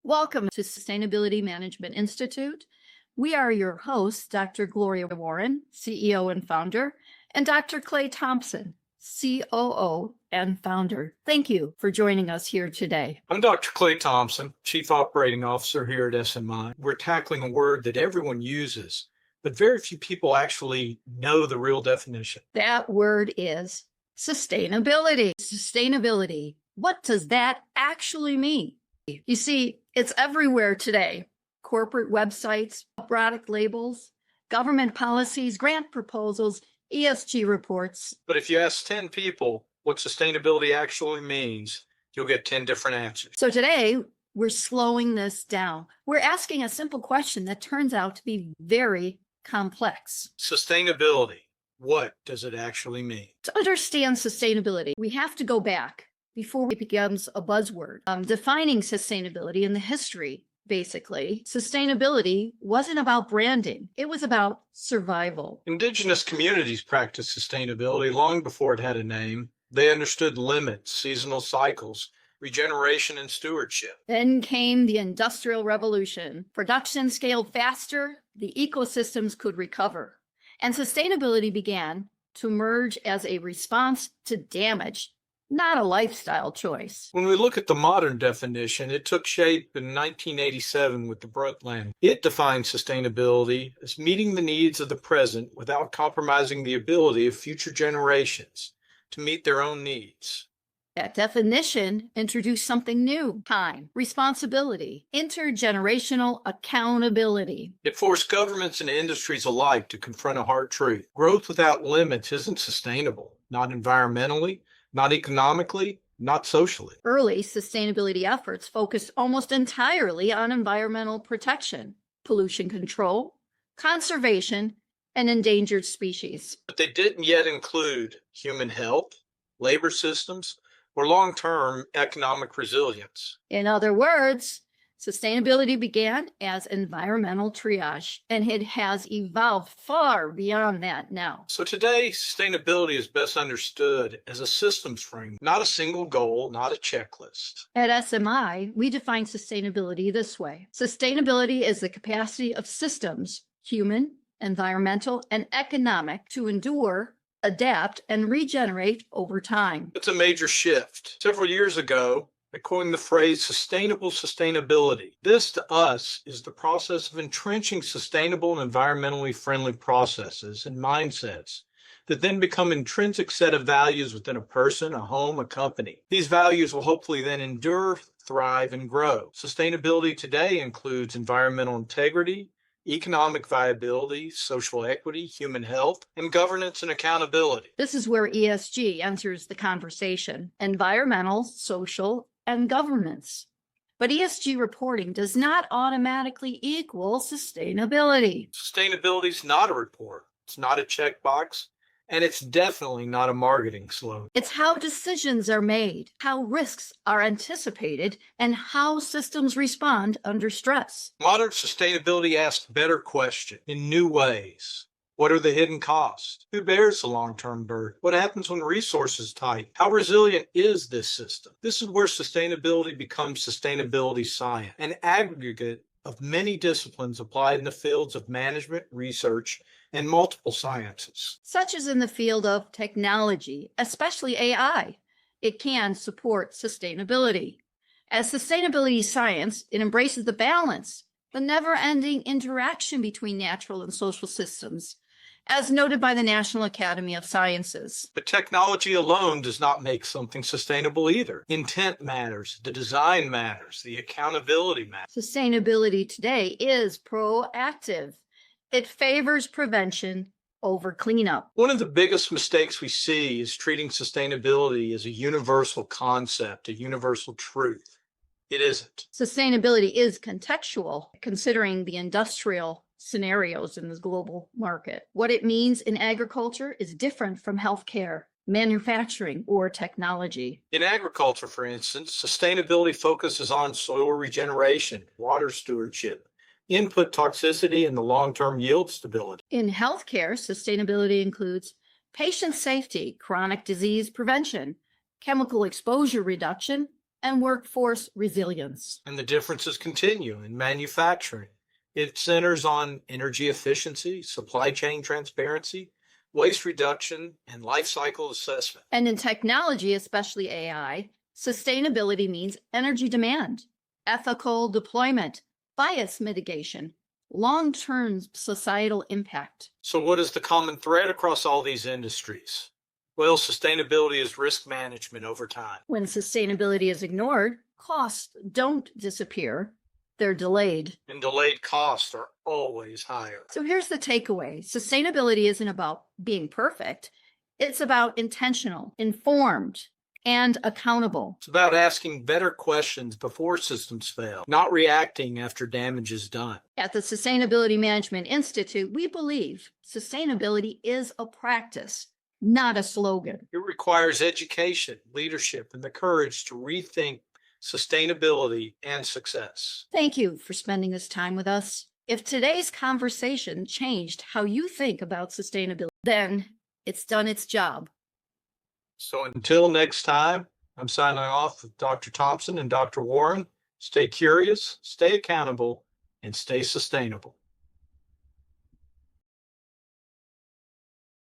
Welcome to Sustainability Management Institute. We are your hosts, Dr. Gloria Warren, CEO and founder, and Dr. Clay Thompson, COO and founder. Thank you for joining us here today. I'm Dr. Clay Thompson, Chief Operating Officer here at SMI. We're tackling a word that everyone uses, but very few people actually know the real definition. That word is sustainability. Sustainability. What does that actually mean? You see, it's everywhere today. Corporate websites, product labels, government policies, grant proposals, ESG reports. But if you ask 10 people what sustainability actually means, you'll get 10 different answers. So today, we're slowing this down. We're asking a simple question that turns out to be very complex. Sustainability, what does it actually mean? To understand sustainability, we have to go back before it becomes a buzzword. Defining sustainability in the history, basically, sustainability wasn't about branding. It was about survival. Indigenous communities practiced sustainability long before it had a name. They understood limits, seasonal cycles, regeneration, and stewardship. Then came the Industrial Revolution. Production scaled faster, the ecosystems could recover, and sustainability began to emerge as a response to damage, not a lifestyle choice. When we look at the modern definition, it took shape in 1987 with the Brundtland. It defined sustainability as meeting the needs of the present without compromising the ability of future generations to meet their own needs. That definition introduced something new: time, responsibility, intergenerational accountability. It forced governments and industries alike to confront a hard truth. Growth without limits isn't sustainable, not environmentally, not economically, not socially. Early sustainability efforts focused almost entirely on environmental protection, pollution control, conservation, and endangered species. But they didn't yet include human health, labor systems, or long-term economic resilience. In other words, sustainability began as environmental triage, and it has evolved far beyond that now. So today, sustainability is best understood as a systems frame, not a single goal, not a checklist. At SMI, we define sustainability this way. Sustainability is the capacity of systems, human, environmental, and economic, to endure, adapt, and regenerate over time. It's a major shift. Several years ago, I coined the phrase sustainable sustainability. This, to us, is the process of entrenching sustainable and environmentally friendly processes and mindsets that then become an intrinsic set of values within a person, a home, a company. These values will hopefully then endure, thrive, and grow. Sustainability today includes environmental integrity, economic viability, social equity, human health, and governance and accountability. This is where ESG enters the conversation: environmental, social, and governance. But ESG reporting does not automatically equal sustainability. Sustainability is not a report. It's not a checkbox. And it's definitely not a marketing slogan. It's how decisions are made, how risks are anticipated, and how systems respond under stress. Modern sustainability asks a better question in new ways. What are the hidden costs? Who bears the long-term burden? What happens when resources tighten? How resilient is this system? This is where sustainability becomes sustainability science, an aggregate of many disciplines applied in the fields of management, research, and multiple sciences. Such as in the field of technology, especially AI. It can support sustainability. As sustainability science, it embraces the balance, the never-ending interaction between natural and social systems, as noted by the National Academy of Sciences. But technology alone does not make something sustainable either. Intent matters, the design matters, the accountability matters. Sustainability today is proactive. It favors prevention over cleanup. One of the biggest mistakes we see is treating sustainability as a universal concept, a universal truth. It isn't. Sustainability is contextual, considering the industrial scenarios in this global market. What it means in agriculture is different from healthcare, manufacturing, or technology. In agriculture, for instance, sustainability focuses on soil regeneration, water stewardship, input toxicity, and the long-term yield stability. In healthcare, sustainability includes patient safety, chronic disease prevention, chemical exposure reduction, and workforce resilience. And the differences continue in manufacturing. It centers on energy efficiency, supply chain transparency, waste reduction, and life cycle assessment. And in technology, especially AI, sustainability means energy demand, ethical deployment, bias mitigation, long-term societal impact. So what is the common thread across all these industries? Well, sustainability is risk management over time. When sustainability is ignored, costs don't disappear, they're delayed. And delayed costs are always higher. So here's the takeaway. Sustainability isn't about being perfect. It's about intentional, informed, and accountable. It's about asking better questions before systems fail, not reacting after damage is done. At the Sustainability Management Institute, we believe sustainability is a practice, not a slogan. It requires education, leadership, and the courage to rethink sustainability and success. Thank you for spending this time with us. If today's conversation changed how you think about sustainability, then it's done its job. So until next time, I'm signing off with Dr. Thompson and Dr. Warren. Stay curious, stay accountable, and stay sustainable.